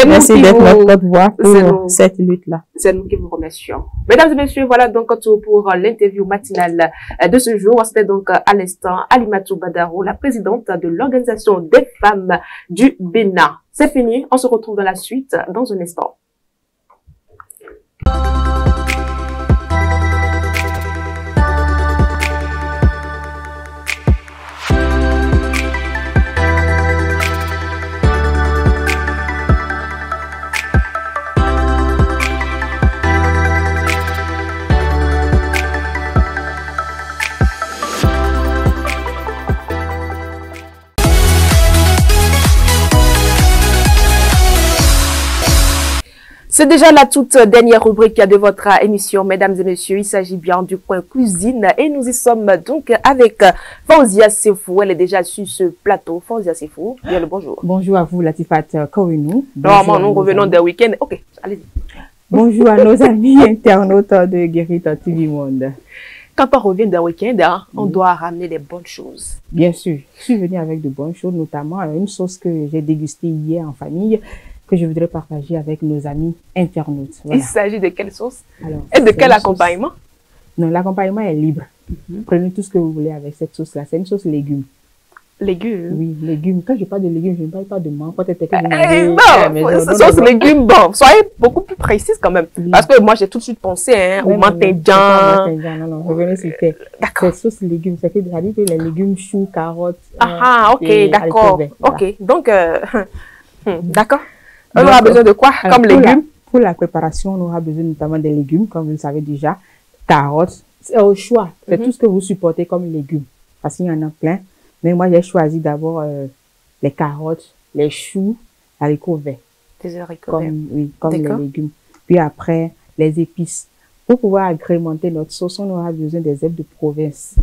Merci d'être notre porte-voix pour cette lutte-là. C'est nous qui vous remercions. Mesdames et messieurs, voilà donc tout pour l'interview matinale de ce jour. C'était donc à l'instant Alimatou Badaro, la présidente de l'Organisation des femmes du Bénin. C'est fini. On se retrouve dans la suite dans un instant. C'est déjà la toute dernière rubrique de votre émission, mesdames et messieurs. Il s'agit bien du coin cuisine et nous y sommes donc avec Fauzia Sefou. Elle est déjà sur ce plateau. Fauzia Sefou, bien le bonjour. Bonjour à vous, Latifat Korinou. Normalement, nous revenons des week-ends. Ok, allez-y. Bonjour à nos amis internautes de Guérita TV Monde. Quand on revient d'un week-end, hein, on doit ramener des bonnes choses. Bien sûr, je suis venue avec de bonnes choses, notamment une sauce que j'ai dégustée hier en famille, que je voudrais partager avec nos amis internautes. Voilà. Il s'agit de quelle sauce? Alors, et de quel accompagnement? Non, l'accompagnement est libre. Prenez tout ce que vous voulez avec cette sauce-là. C'est une sauce légumes. Légumes? Oui, légumes. Quand je parle de légumes, je ne parle pas de menthe. Peut-être que non, sauce légumes, bon, soyez beaucoup plus précise quand même. Oui. Parce que moi, j'ai tout de suite pensé au mantinjan. Non, revenez s'il vous plaît. D'accord. C'est sauce légumes, c'est que les légumes, choux, carottes. Ok, d'accord. Ok, donc, d'accord. On aura besoin de quoi comme légumes? Pour la préparation, on aura besoin notamment des légumes, comme vous le savez déjà. Carottes, c'est au choix. C'est tout ce que vous supportez comme légumes. Parce qu'il y en a plein. Mais moi, j'ai choisi d'abord les carottes, les choux, haricots verts. Des haricots verts. Oui, comme les légumes. Puis après, les épices. Pour pouvoir agrémenter notre sauce, on aura besoin des herbes de province.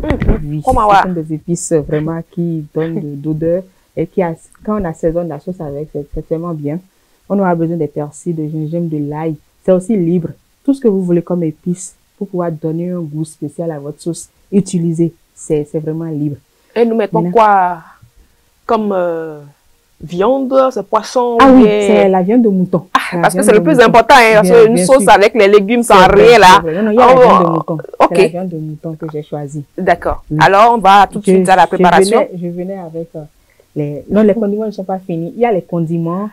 Oui, ce sont des épices vraiment qui donnent d'odeur. Et qui, quand on assaisonne la sauce avec, c'est vraiment bien. On aura besoin des persils, de gingembre, de l'ail. C'est aussi libre. Tout ce que vous voulez comme épices pour pouvoir donner un goût spécial à votre sauce, utilisez. C'est vraiment libre. Et nous mettons quoi comme viande, c'est poisson? Ah oui, c'est la viande de mouton. Parce que c'est le plus important, hein, parce qu'une sauce avec les légumes sans rien là. Non, il y a la viande de mouton. C'est la viande de mouton que j'ai choisie. D'accord. Oui. Alors, on va tout de suite à la préparation. Je venais avec non, les condiments ne sont pas finis. Il y a les condiments.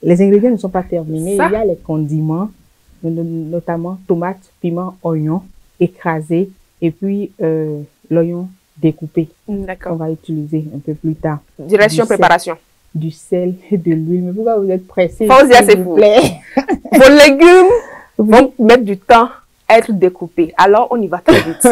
Les ingrédients ne sont pas terminés. Il y a les condiments, notamment tomates, piments, oignons écrasés et puis l'oignon découpé. D'accord. On va utiliser un peu plus tard. Direction préparation. Du sel et de l'huile. Mais pourquoi vous êtes pressés? Fauzia, c'est vous. Vos légumes vont mettre du temps à être découpés. Alors, on y va très vite.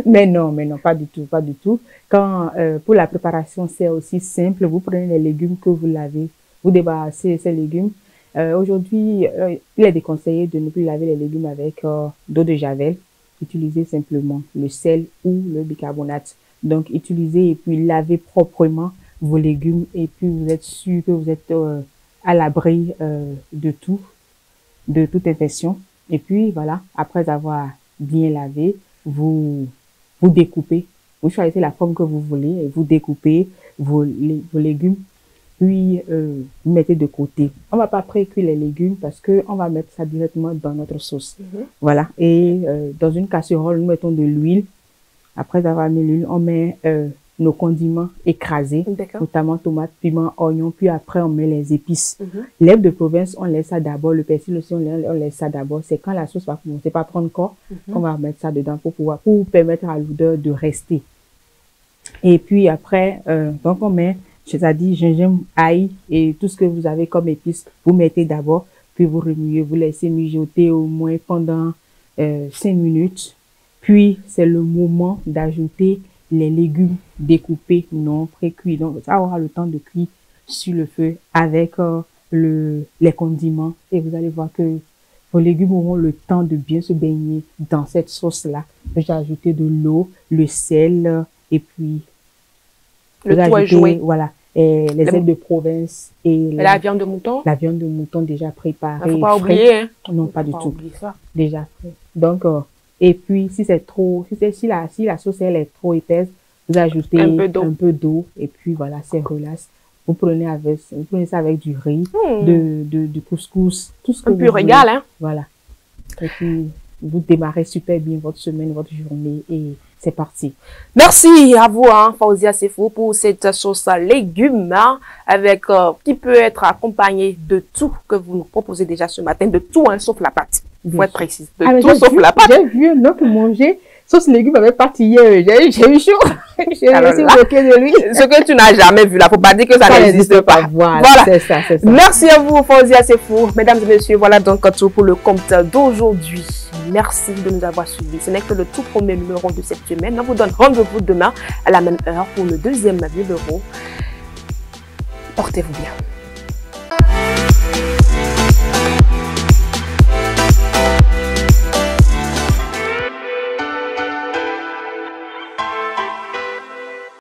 mais non, pas du tout, pas du tout. Quand, pour la préparation, c'est aussi simple. Vous prenez les légumes que vous lavez. Vous débarrassez ces légumes Aujourd'hui, il est déconseillé de ne plus laver les légumes avec d'eau de javel. Utilisez simplement le sel ou le bicarbonate. Donc, utilisez et puis lavez proprement vos légumes et puis vous êtes sûr que vous êtes à l'abri de toute infection. Et puis, voilà, après avoir bien lavé, vous découpez. Vous choisissez la forme que vous voulez et vous découpez vos légumes. Puis, vous mettez de côté. On va pas pré-cuire les légumes parce que on va mettre ça directement dans notre sauce. Voilà. Et dans une casserole, nous mettons de l'huile. Après avoir mis l'huile, on met nos condiments écrasés, notamment tomates, piments, oignons. Puis après, on met les épices. L'herbe de province, on laisse ça d'abord. Le persil aussi, on laisse ça d'abord. C'est quand la sauce va commencer à prendre corps qu'on va mettre ça dedans pour permettre à l'odeur de rester. Et puis après, donc on met, c'est-à-dire gingembre, ail et tout ce que vous avez comme épices, vous mettez d'abord, puis vous remuez, vous laissez mijoter au moins pendant 5 minutes. Puis c'est le moment d'ajouter les légumes découpés, non pré-cuits. Donc ça aura le temps de cuire sur le feu avec les condiments et vous allez voir que vos légumes auront le temps de bien se baigner dans cette sauce-là. J'ai ajouté de l'eau, le sel et puis le tout est joué. Voilà. Et les herbes de province et la viande de mouton. La viande de mouton déjà préparée. Il ne faut pas oublier. Hein. Non, pas du tout. Déjà prêt. Donc, et puis si c'est trop, si la sauce elle est trop épaisse, vous ajoutez un peu d'eau et puis voilà, c'est relax. Vous prenez ça avec du riz, du couscous, tout ce que vous voulez. Régal, hein. Voilà. Et puis vous démarrez super bien votre semaine, votre journée et c'est parti. Merci à vous, Fauzia Sefou, pour cette sauce à légumes, avec, qui peut être accompagnée de tout que vous nous proposez déjà ce matin, de tout, sauf la pâte. Il faut être précis. De tout sauf la pâte. J'ai vu un homme manger sauce légumes avec pâte hier. J'ai eu chaud. J'ai aussi bloqué de lui. Ce que tu n'as jamais vu là, faut pas dire que ça n'existe pas. Voilà. C'est ça. Merci à vous, Fauzia Sefou. Mesdames et messieurs, voilà donc tout pour le compte d'aujourd'hui. Merci de nous avoir suivis. Ce n'est que le tout premier numéro de cette semaine. On vous donne rendez-vous demain à la même heure pour le deuxième numéro. Portez-vous bien.